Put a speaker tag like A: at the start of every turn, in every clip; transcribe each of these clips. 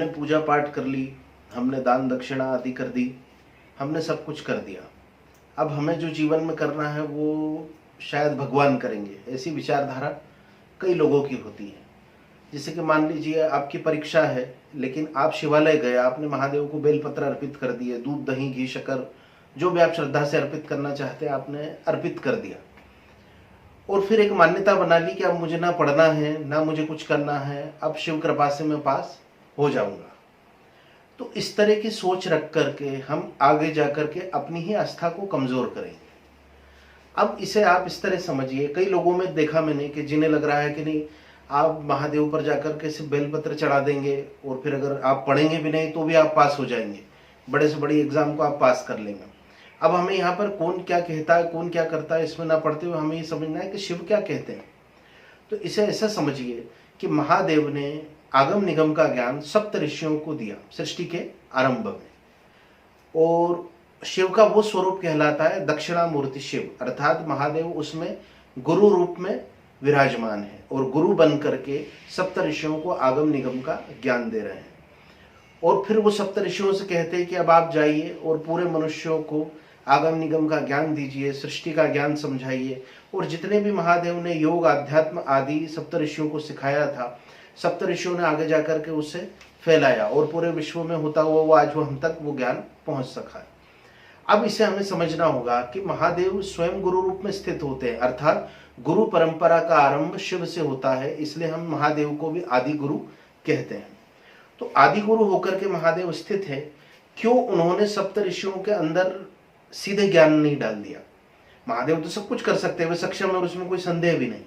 A: हमने पूजा पाठ कर ली, हमने दान दक्षिणा आदि कर दी, हमने सब कुछ कर दिया। अब हमें जो जीवन में करना है वो शायद भगवान करेंगे, ऐसी विचारधारा कई लोगों की होती है। जैसे कि मान लीजिए आपकी परीक्षा है, लेकिन आप शिवालय गए, आपने महादेव को बेलपत्र अर्पित कर दिए, दूध दही घी शक्कर जो भी आप श्रद्धा से अर्पित करना चाहते हैं आपने अर्पित कर दिया, और फिर एक मान्यता बना ली कि अब मुझे ना पढ़ना है ना मुझे कुछ करना है, अब शिव कृपा से मैं पास हो जाऊंगा। तो इस तरह की सोच रख करके हम आगे जाकर के अपनी ही आस्था को कमजोर करेंगे। अब इसे आप इस तरह समझिए, कई लोगों में देखा मैंने कि जिन्हें लग रहा है कि नहीं आप महादेव पर जाकर के सिर्फ बेलपत्र चढ़ा देंगे और फिर अगर आप पढ़ेंगे भी नहीं तो भी आप पास हो जाएंगे, बड़े से बड़ी एग्जाम को आप पास कर लेंगे। अब हमें यहाँ पर कौन क्या कहता है कौन क्या करता है इसमें ना पढ़ते हुए हमें ये समझना है कि शिव क्या कहते हैं। तो इसे ऐसा समझिए कि महादेव ने आगम निगम का ज्ञान सप्त ऋषियों को दिया सृष्टि के आरंभ में, और शिव का वो स्वरूप कहलाता है दक्षिणामूर्ति शिव, अर्थात महादेव उसमें गुरु रूप में विराजमान है और गुरु बन करके सप्त ऋषियों को आगम निगम का ज्ञान दे रहे हैं। और फिर वो सप्त ऋषियों से कहते हैं कि अब आप जाइए और पूरे मनुष्यों को आगम निगम का ज्ञान दीजिए, सृष्टि का ज्ञान समझाइए। और जितने भी महादेव ने योग अध्यात्म आदि सप्त ऋषियों को सिखाया था, सप्त ऋषियों ने आगे जाकर के उसे फैलाया और पूरे विश्व में होता हुआ वो आज वो हम तक वो ज्ञान पहुंच सका है। अब इसे हमें समझना होगा कि महादेव स्वयं गुरु रूप में स्थित होते हैं, अर्थात गुरु परंपरा का आरंभ शिव से होता है, इसलिए हम महादेव को भी आदि गुरु कहते हैं। तो आदि गुरु होकर के महादेव स्थित है। क्यों उन्होंने सप्त ऋषियों के अंदर सीधे ज्ञान नहीं डाल दिया? महादेव तो सब कुछ कर सकते हैं, वे सक्षम है और उसमें कोई संदेह भी नहीं।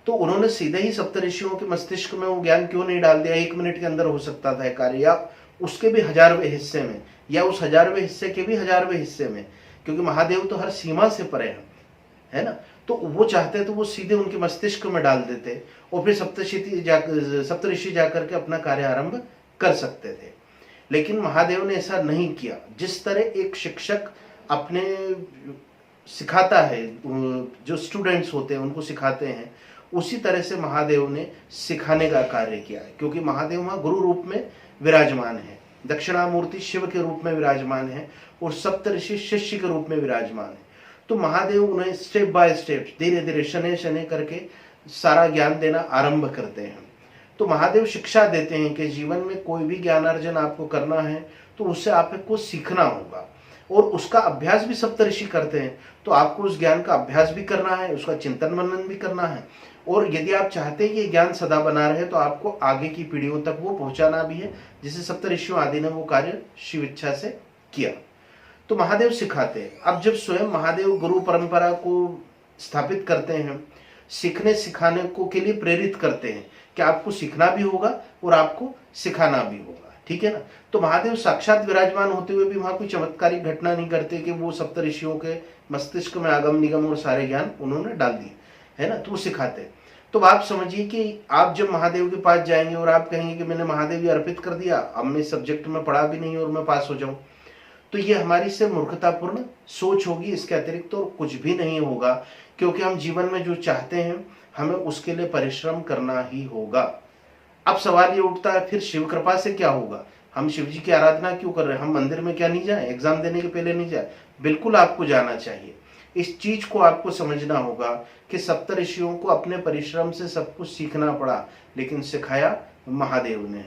A: तो उन्होंने सीधे ही सप्त ऋषियों के मस्तिष्क में वो ज्ञान क्यों नहीं डाल दिया? 1 मिनट के अंदर हो सकता था कार्य, या उसके भी 1000वें हिस्से में, या उस 1000वें हिस्से के भी 1000वें हिस्से में, क्योंकि महादेव तो हर सीमा से परे हैं, है ना। तो वो चाहते तो वो सीधे उनके मस्तिष्क में डाल देते और फिर सप्त ऋषि जाकर के अपना कार्य आरंभ कर सकते थे। लेकिन महादेव ने ऐसा नहीं किया। जिस तरह एक शिक्षक अपने सिखाता है, जो स्टूडेंट्स होते हैं उनको सिखाते हैं, उसी तरह से महादेव ने सिखाने का कार्य किया है, क्योंकि महादेव वहां गुरु रूप में विराजमान है, दक्षिणामूर्ति शिव के रूप में विराजमान है और सप्त ऋषि शिष्य के रूप में विराजमान है। तो महादेव उन्हें स्टेप बाय स्टेप धीरे धीरे शनै शनै करके सारा ज्ञान देना आरंभ करते हैं। तो महादेव शिक्षा देते हैं कि जीवन में कोई भी ज्ञानार्जन आपको करना है तो उससे आपको सीखना होगा, और उसका अभ्यास भी सप्त ऋषि करते हैं। तो आपको उस ज्ञान का अभ्यास भी करना है, उसका चिंतन मनन भी करना है, और यदि आप चाहते हैं कि ज्ञान सदा बना रहे तो आपको आगे की पीढ़ियों तक वो पहुंचाना भी है, जिसे सप्त ऋषियों आदि ने वो कार्य शिव इच्छा से किया। तो महादेव सिखाते हैं। अब जब स्वयं महादेव गुरु परंपरा को स्थापित करते हैं, सीखने सिखाने को के लिए प्रेरित करते हैं कि आपको सीखना भी होगा और आपको सिखाना भी होगा, ठीक है ना। तो महादेव साक्षात विराजमान होते हुए भी वहां कोई चमत्कारिक घटना नहीं करते कि वो सप्त ऋषियों के मस्तिष्क में आगम निगम और सारे ज्ञान उन्होंने डाल दिए, है ना। तो वो सिखाते हैं। तो आप समझिए कि आप जब महादेव के पास जाएंगे और आप कहेंगे कि मैंने महादेव ही अर्पित कर दिया, अब मैं सब्जेक्ट में पढ़ा भी नहीं और मैं पास हो जाऊं, तो ये हमारी से मूर्खतापूर्ण सोच होगी। इसके अतिरिक्त तो कुछ भी नहीं होगा, क्योंकि हम जीवन में जो चाहते हैं हमें उसके लिए परिश्रम करना ही होगा। अब सवाल ये उठता है, फिर शिव कृपा से क्या होगा? हम शिव जी की आराधना क्यों कर रहे हैं? हम मंदिर में क्या नहीं जाए? एग्जाम देने के पहले नहीं जाए? बिल्कुल आपको जाना चाहिए। इस चीज को आपको समझना होगा कि सप्त ऋषियों को अपने परिश्रम से सब कुछ सीखना पड़ा, लेकिन सिखाया महादेव ने।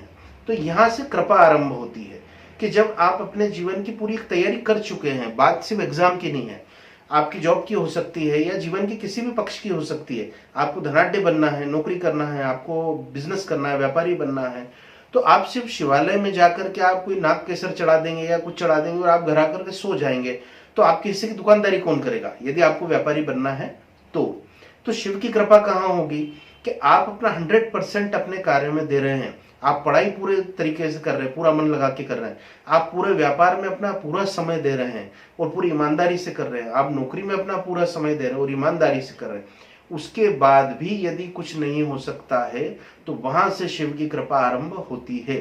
A: तो यहां से कृपा आरंभ होती है कि जब आप अपने जीवन की पूरी तैयारी कर चुके हैं, बात सिर्फ एग्जाम की नहीं है, आपकी जॉब की हो सकती है या जीवन के किसी भी पक्ष की हो सकती है। आपको धनाढ्य बनना है, नौकरी करना है, आपको बिजनेस करना है, व्यापारी बनना है, तो आप सिर्फ शिवालय में जाकर के आप कोई नाग केसर चढ़ा देंगे या कुछ चढ़ा देंगे और आप घर आकर के सो जाएंगे, तो आपके हिस्से की दुकानदारी कौन करेगा? यदि आपको व्यापारी बनना है तो शिव की कृपा कहाँ होगी कि आप अपना 100% अपने कार्य में दे रहे हैं। आप पढ़ाई पूरे तरीके से कर रहे हैं, पूरा मन लगा के कर रहे हैं, आप पूरे व्यापार में अपना पूरा समय दे रहे हैं और पूरी ईमानदारी से कर रहे हैं, आप नौकरी में अपना पूरा समय दे रहे हैं और ईमानदारी से कर रहे हैं, उसके बाद भी यदि कुछ नहीं हो सकता है तो वहां से शिव की कृपा आरंभ होती है।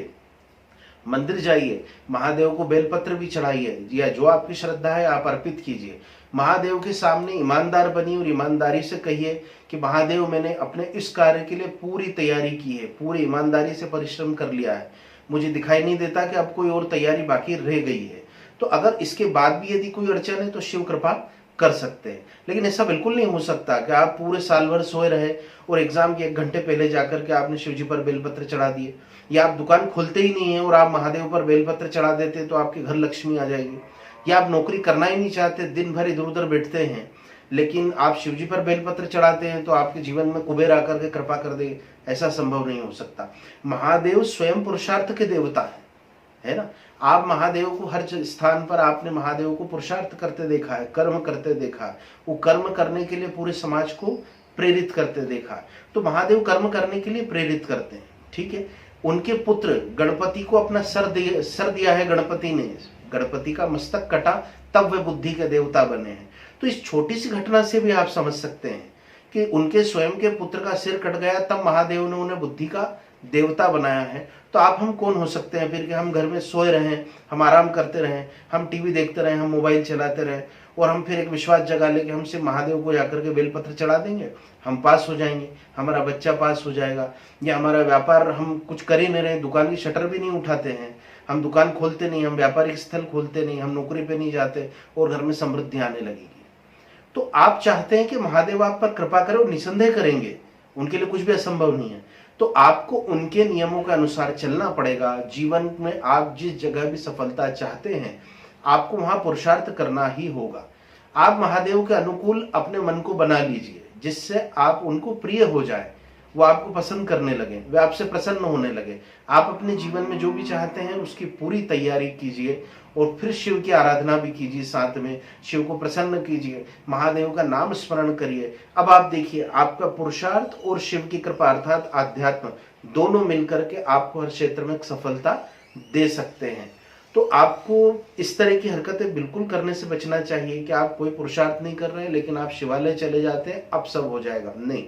A: मंदिर जाइए, महादेव को बेलपत्र भी चढ़ाइए या जो आपकी श्रद्धा है आप अर्पित कीजिए। महादेव के सामने ईमानदार बनिए और ईमानदारी से कहिए कि महादेव मैंने अपने इस कार्य के लिए पूरी तैयारी की है, पूरी ईमानदारी से परिश्रम कर लिया है, मुझे दिखाई नहीं देता कि अब कोई और तैयारी बाकी रह गई है। तो अगर इसके बाद भी यदि कोई अड़चन है तो शिव कृपा कर सकते हैं। लेकिन ऐसा बिल्कुल नहीं हो सकता कि आप पूरे साल भर सोए रहे और एग्जाम के 1 घंटे पहले जाकर के आपने शिव जी पर बेलपत्र चढ़ा दिए, या आप दुकान खोलते ही नहीं है और आप महादेव पर बेलपत्र चढ़ा देते तो आपके घर लक्ष्मी आ जाएगी, या आप नौकरी करना ही नहीं चाहते, दिन भर इधर उधर बैठते हैं, लेकिन आप शिव जी पर बेलपत्र चढ़ाते हैं तो आपके जीवन में कुबेर आकर के कृपा कर दे, ऐसा संभव नहीं हो सकता। महादेव स्वयं पुरुषार्थ के देवता है ना। आप महादेव को हर स्थान पर आपने महादेव को पुरुषार्थ करते देखा है, कर्म करते देखा है, वो कर्म करने के लिए पूरे समाज को प्रेरित करते देखा है। तो महादेव कर्म करने के लिए प्रेरित करते हैं, ठीक है। उनके पुत्र गणपति को अपना सर दिया है गणपति ने, गणपति का मस्तक कटा तब वे बुद्धि के देवता बने हैं। तो इस छोटी सी घटना से भी आप समझ सकते हैं कि उनके स्वयं के पुत्र का सिर कट गया तब महादेव ने उन्हें बुद्धि का देवता बनाया है। तो आप हम कौन हो सकते हैं फिर कि हम घर में सोए रहें, हम आराम करते रहें, हम टीवी देखते रहें, हम मोबाइल चलाते रहें और हम फिर एक विश्वास जगा लेके हम सिर्फ महादेव को जाकर के बेलपत्र चढ़ा देंगे, हम पास हो जाएंगे, हमारा बच्चा पास हो जाएगा, या हमारा व्यापार हम कुछ कर ही नहीं रहे, दुकान की शटर भी नहीं उठाते हैं, हम दुकान खोलते नहीं, हम व्यापारिक स्थल खोलते नहीं, हम नौकरी पे नहीं जाते और घर में समृद्धि आने लगेगी। तो आप चाहते हैं कि महादेव आप पर कृपा करें और निसंदेह करेंगे, उनके लिए कुछ भी असंभव नहीं है। तो आपको उनके नियमों के अनुसार चलना पड़ेगा। जीवन में आप जिस जगह भी सफलता चाहते हैं आपको वहां पुरुषार्थ करना ही होगा। आप महादेव के अनुकूल अपने मन को बना लीजिए, जिससे आप उनको प्रिय हो जाए, वो आपको पसंद करने लगे, वे आपसे प्रसन्न होने लगे। आप अपने जीवन में जो भी चाहते हैं उसकी पूरी तैयारी कीजिए और फिर शिव की आराधना भी कीजिए, साथ में शिव को प्रसन्न कीजिए, महादेव का नाम स्मरण करिए। अब आप देखिए आपका पुरुषार्थ और शिव की कृपा अर्थात आध्यात्म दोनों मिलकर के आपको हर क्षेत्र में सफलता दे सकते हैं। तो आपको इस तरह की हरकतें बिल्कुल करने से बचना चाहिए कि आप कोई पुरुषार्थ नहीं कर रहे हैं लेकिन आप शिवालय चले जाते हैं अब सब हो जाएगा। नहीं,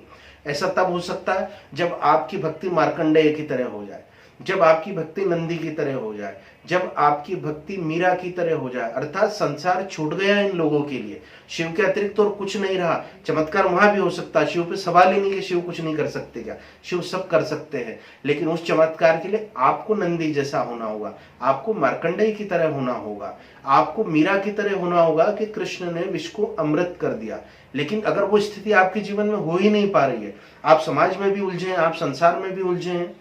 A: ऐसा तब हो सकता है जब आपकी भक्ति मार्कंडेय की तरह हो जाए, जब आपकी भक्ति नंदी की तरह हो जाए, जब आपकी भक्ति मीरा की तरह हो जाए, अर्थात संसार छूट गया इन लोगों के लिए, शिव के अतिरिक्त तो और कुछ नहीं रहा। चमत्कार वहां भी हो सकता है, शिव पे सवाल ही नहीं कि शिव कुछ नहीं कर सकते, क्या शिव सब कर सकते हैं, लेकिन उस चमत्कार के लिए आपको नंदी जैसा होना होगा, आपको मार्कंडेय की तरह होना होगा, आपको मीरा की तरह होना होगा कि कृष्ण ने विष को अमृत कर दिया। लेकिन अगर वो स्थिति आपके जीवन में हो ही नहीं पा रही है, आप समाज में भी उलझे हैं, आप संसार में भी उलझे हैं,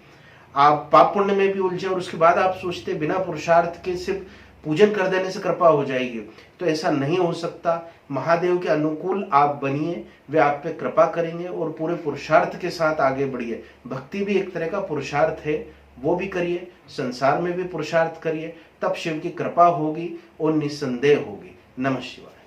A: आप पाप पुण्य में भी उलझे और उसके बाद आप सोचते बिना पुरुषार्थ के सिर्फ पूजन कर देने से कृपा हो जाएगी, तो ऐसा नहीं हो सकता। महादेव के अनुकूल आप बनिए, वे आप पे कृपा करेंगे और पूरे पुरुषार्थ के साथ आगे बढ़िए। भक्ति भी एक तरह का पुरुषार्थ है, वो भी करिए, संसार में भी पुरुषार्थ करिए, तब शिव की कृपा होगी और निसंदेह होगी। नमः शिवाय।